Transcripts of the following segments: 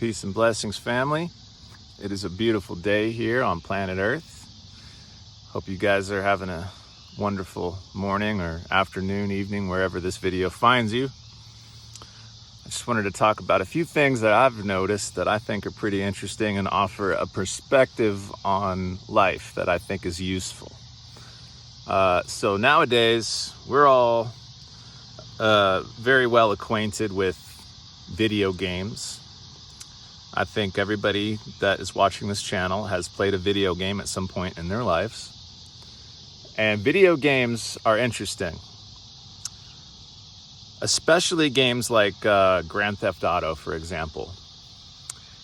Peace and blessings, family. It is a beautiful day here on planet Earth. Hope you guys are having a wonderful morning or afternoon, evening, wherever this video finds you. I just wanted to talk about a few things that I've noticed that I think are pretty interesting and offer a perspective on life that I think is useful. So nowadays, we're all very well acquainted with video games. I think everybody that is watching this channel has played a video game at some point in their lives. And video games are interesting. Especially games like Grand Theft Auto, for example.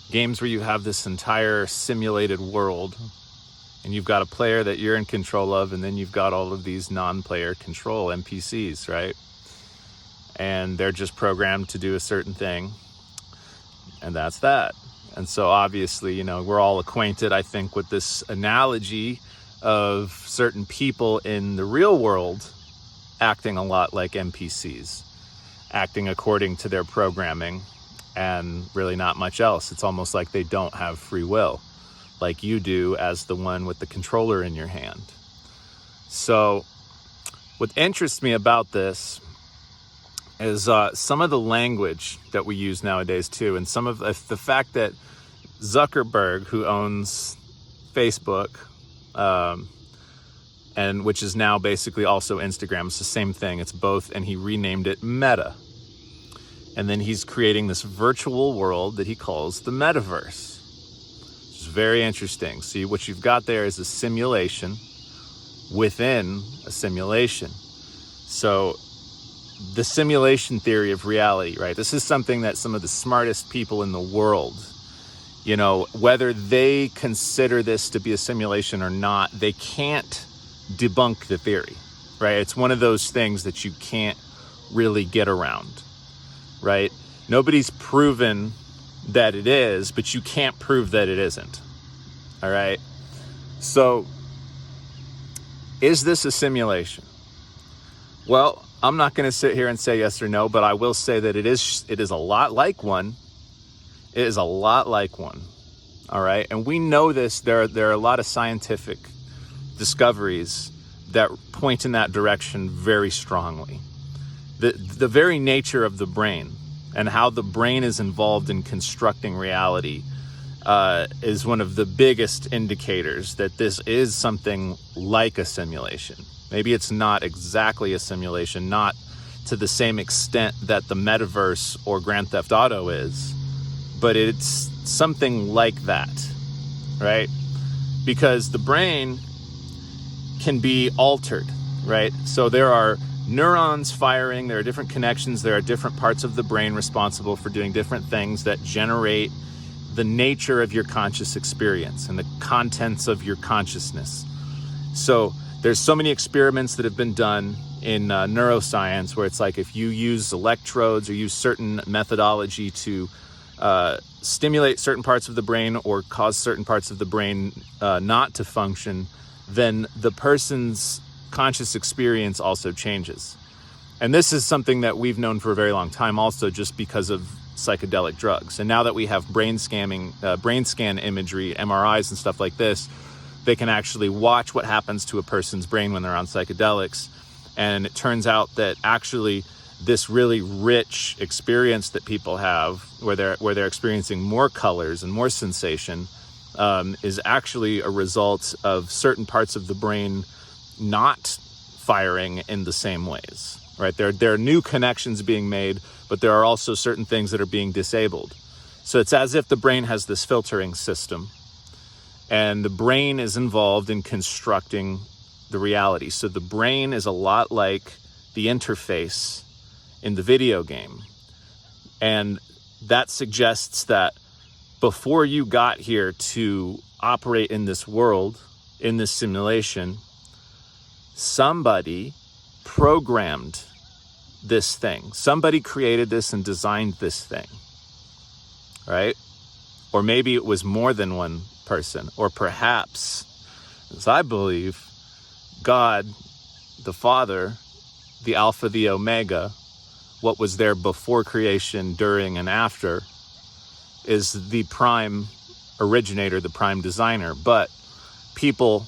Games where you have this entire simulated world and you've got a player that you're in control of, and then you've got all of these non-player control NPCs, right? And they're just programmed to do a certain thing, and that's that. And so obviously, you know, we're all acquainted, I think, with this analogy of certain people in the real world acting a lot like NPCs, acting according to their programming and really not much else. It's almost like they don't have free will, like you do as the one with the controller in your hand. So what interests me about this is some of the language that we use nowadays too, and some of the fact that Zuckerberg, who owns Facebook, and which is now basically also Instagram, it's the same thing, it's both, and he renamed it Meta. And then he's creating this virtual world that he calls the metaverse. It's very interesting. See, what you've got there is a simulation within a simulation. So the simulation theory of reality, right? This is something that some of the smartest people in the world, you know, whether they consider this to be a simulation or not, they can't debunk the theory, right? It's one of those things that you can't really get around, right? Nobody's proven that it is, but you can't prove that it isn't, all right? So, is this a simulation? Well, I'm not going to sit here and say yes or no, but I will say that it is a lot like one. It is a lot like one. All right. And we know this. There are a lot of scientific discoveries that point in that direction very strongly. The very nature of the brain and how the brain is involved in constructing reality is one of the biggest indicators that this is something like a simulation. Maybe it's not exactly a simulation, not to the same extent that the metaverse or Grand Theft Auto is, but it's something like that, right? Because the brain can be altered, right? So there are neurons firing, there are different connections, there are different parts of the brain responsible for doing different things that generate the nature of your conscious experience and the contents of your consciousness. So there's so many experiments that have been done in neuroscience where it's like if you use electrodes or use certain methodology to stimulate certain parts of the brain or cause certain parts of the brain not to function, then the person's conscious experience also changes. And this is something that we've known for a very long time also, just because of psychedelic drugs. And now that we have brain scan imagery, MRIs and stuff like this, they can actually watch what happens to a person's brain when they're on psychedelics. And it turns out that actually this really rich experience that people have, where they're experiencing more colors and more sensation, is actually a result of certain parts of the brain not firing in the same ways, right? There are new connections being made, but there are also certain things that are being disabled. So it's as if the brain has this filtering system, and the brain is involved in constructing the reality. So the brain is a lot like the interface in the video game. And that suggests that before you got here to operate in this world, in this simulation, somebody programmed this thing. Somebody created this and designed this thing, right? Or maybe it was more than one person, or perhaps, as I believe, God, the Father, the Alpha, the Omega, what was there before creation, during, and after, is the prime originator, the prime designer, but people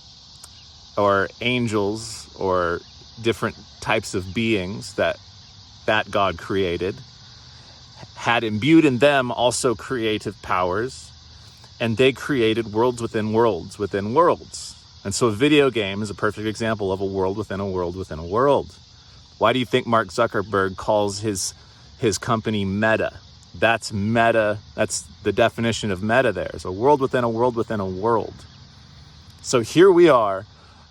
or angels or different types of beings that God created had imbued in them also creative powers, and they created worlds within worlds within worlds. And so a video game is a perfect example of a world within a world within a world. Why do you think Mark Zuckerberg calls his company Meta? That's meta. That's the definition of meta there. It's a world within a world within a world. So here we are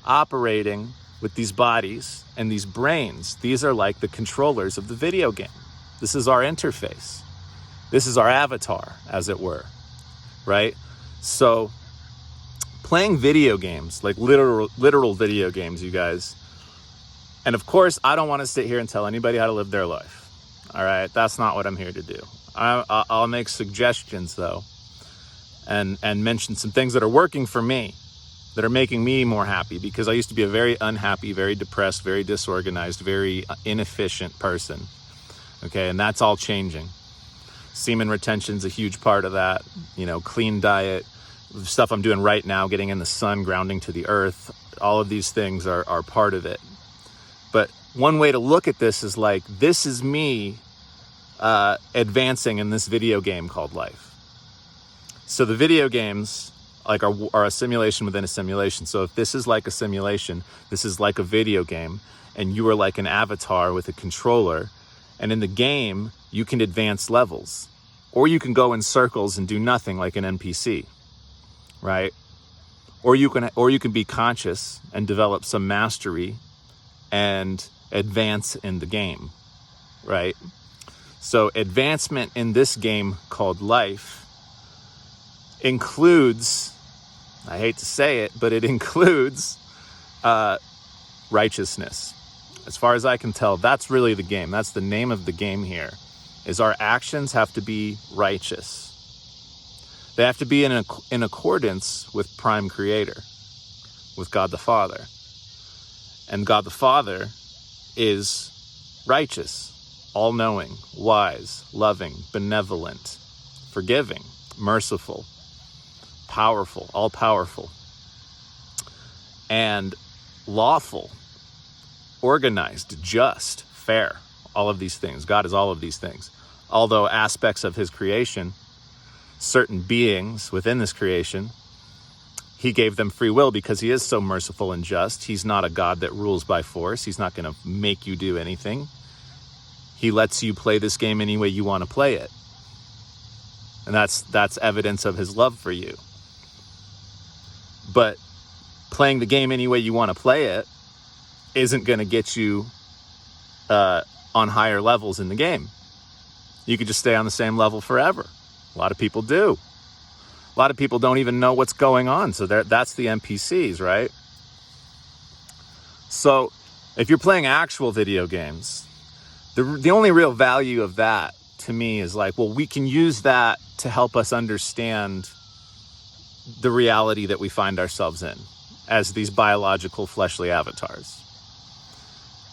operating with these bodies and these brains. These are like the controllers of the video game. This is our interface. This is our avatar, as it were, right? So playing video games, like literal video games, you guys. And of course, I don't want to sit here and tell anybody how to live their life. All right, that's not what I'm here to do. I'll make suggestions though, and mention some things that are working for me, that are making me more happy, because I used to be a very unhappy, very depressed, very disorganized, very inefficient person. Okay, and that's all changing. Semen retention is a huge part of that. Clean diet, stuff I'm doing right now, getting in the sun, grounding to the earth. All of these things are part of it. But one way to look at this is like, this is me advancing in this video game called life. So the video games are a simulation within a simulation. So if this is like a simulation, this is like a video game, and you are like an avatar with a controller. And in the game, you can advance levels, or you can go in circles and do nothing like an NPC, right? Or you can be conscious and develop some mastery and advance in the game, right? So advancement in this game called life includes, I hate to say it, but it includes righteousness. As far as I can tell, that's really the game. That's the name of the game here, is our actions have to be righteous. They have to be in accordance with Prime Creator, with God the Father. And God the Father is righteous, all-knowing, wise, loving, benevolent, forgiving, merciful, powerful, all-powerful, and lawful, organized, just, fair, all of these things. God is all of these things. Although aspects of his creation, certain beings within this creation, he gave them free will because he is so merciful and just. He's not a God that rules by force. He's not going to make you do anything. He lets you play this game any way you want to play it. And that's evidence of his love for you. But playing the game any way you want to play it isn't going to get you on higher levels in the game. You could just stay on the same level forever. A lot of people do. A lot of people don't even know what's going on. So that's the NPCs, right? So if you're playing actual video games, the only real value of that to me is like, well, we can use that to help us understand the reality that we find ourselves in as these biological fleshly avatars.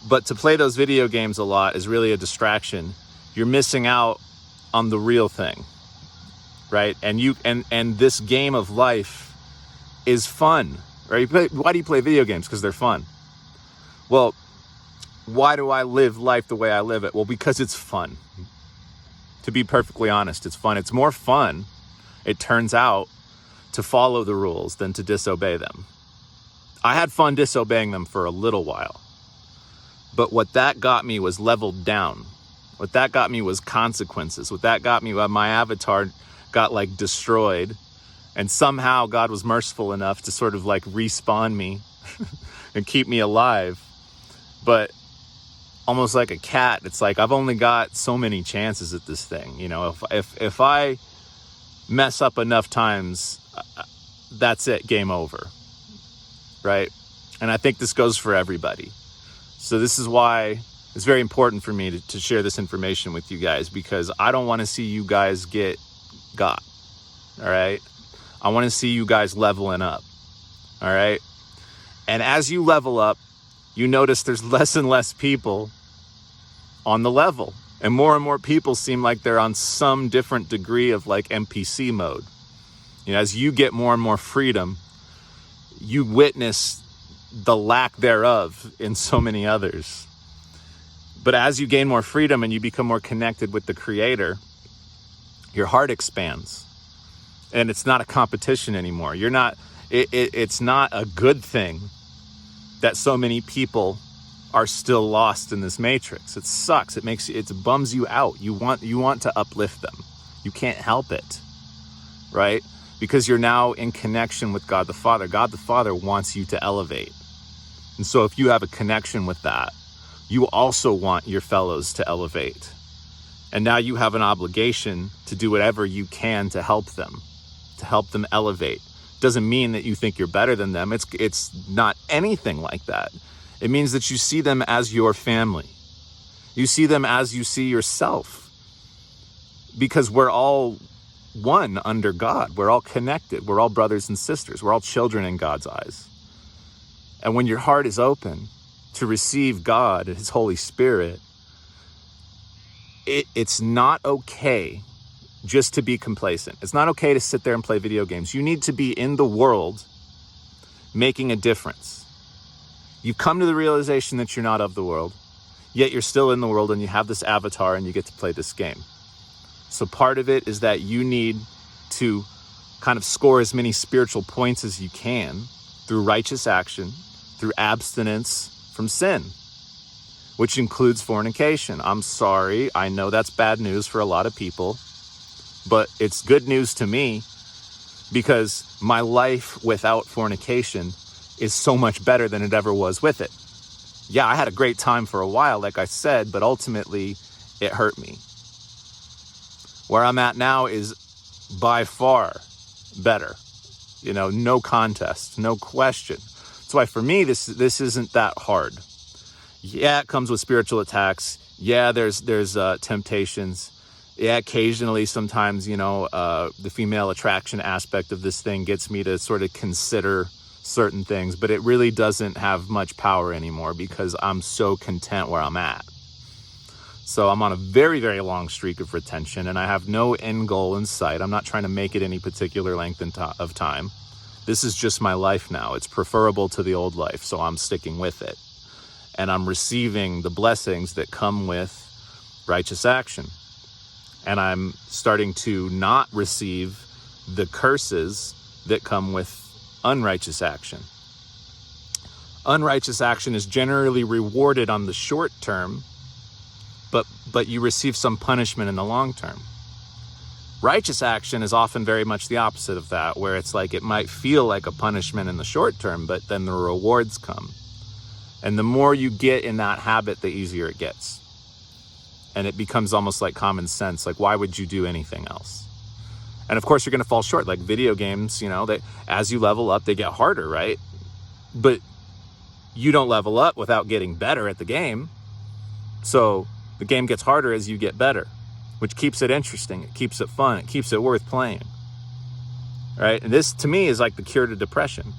But to play those video games a lot is really a distraction. You're missing out on the real thing, right? And this game of life is fun, right? Why do you play video games? Because they're fun. Well, why do I live life the way I live it? Well, because it's fun. To be perfectly honest, it's fun. It's more fun, it turns out, to follow the rules than to disobey them. I had fun disobeying them for a little while. But what that got me was leveled down. What that got me was consequences. What that got me, my avatar got like destroyed. And somehow God was merciful enough to sort of like respawn me and keep me alive. But almost like a cat, it's like I've only got so many chances at this thing. You know, if I mess up enough times, that's it, game over, right? And I think this goes for everybody. So this is why it's very important for me to share this information with you guys, because I don't want to see you guys get got, all right? I want to see you guys leveling up, all right? And as you level up, you notice there's less and less people on the level. And more people seem like they're on some different degree of like NPC mode. You know, as you get more and more freedom, you witness the lack thereof in so many others. But as you gain more freedom and you become more connected with the Creator, your heart expands. And it's not a competition anymore. It's not a good thing that so many people are still lost in this matrix. It sucks. It bums you out. You want to uplift them. You can't help it, right? Because you're now in connection with God the Father. God the Father wants you to elevate. And so if you have a connection with that, you also want your fellows to elevate. And now you have an obligation to do whatever you can to help them elevate. Doesn't mean that you think you're better than them. It's not anything like that. It means that you see them as your family. You see them as you see yourself. Because we're all one under God. We're all connected. We're all brothers and sisters. We're all children in God's eyes. And when your heart is open to receive God and His Holy Spirit, it's not okay just to be complacent. It's not okay to sit there and play video games. You need to be in the world making a difference. You've come to the realization that you're not of the world, yet you're still in the world and you have this avatar and you get to play this game. So part of it is that you need to kind of score as many spiritual points as you can through righteous action, through abstinence from sin, which includes fornication. I'm sorry, I know that's bad news for a lot of people, but it's good news to me because my life without fornication is so much better than it ever was with it. Yeah, I had a great time for a while, like I said, but ultimately it hurt me. Where I'm at now is by far better. You know, no contest, no question. That's why for me, this isn't that hard. Yeah, it comes with spiritual attacks. Yeah, there's temptations. Yeah, occasionally, sometimes, the female attraction aspect of this thing gets me to sort of consider certain things, but it really doesn't have much power anymore because I'm so content where I'm at. So I'm on a very, very long streak of retention and I have no end goal in sight. I'm not trying to make it any particular length of time. This is just my life now. It's preferable to the old life, so I'm sticking with it. And I'm receiving the blessings that come with righteous action. And I'm starting to not receive the curses that come with unrighteous action. Unrighteous action is generally rewarded on the short term, but you receive some punishment in the long term. Righteous action is often very much the opposite of that, where it's like it might feel like a punishment in the short term, but then the rewards come. And the more you get in that habit, the easier it gets. And it becomes almost like common sense. Like, why would you do anything else? And of course, you're going to fall short. Like video games, that as you level up, they get harder, right? But you don't level up without getting better at the game. So the game gets harder as you get better, which keeps it interesting. It keeps it fun. It keeps it worth playing, right? And this, to me, is like the cure to depression,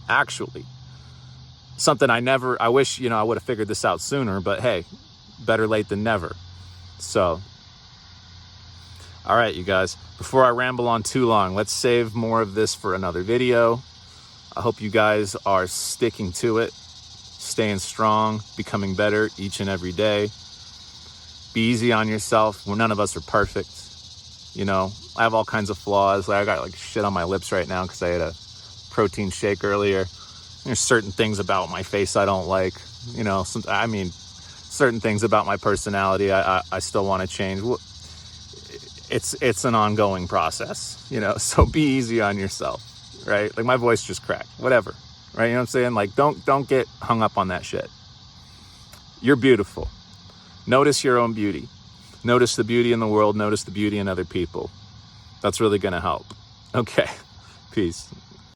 actually. Something I wish, I would have figured this out sooner, but hey, better late than never. So, all right, you guys, before I ramble on too long, let's save more of this for another video. I hope you guys are sticking to it, staying strong, becoming better each and every day. Be easy on yourself. None of us are perfect. I have all kinds of flaws. I got like shit on my lips right now because I had a protein shake earlier. There's certain things about my face I don't like. Certain things about my personality I still want to change. It's an ongoing process, so be easy on yourself, right? Like my voice just cracked, whatever, right? You know what I'm saying? Like don't get hung up on that shit. You're beautiful. Notice your own beauty. Notice the beauty in the world. Notice the beauty in other people. That's really going to help. Okay. Peace.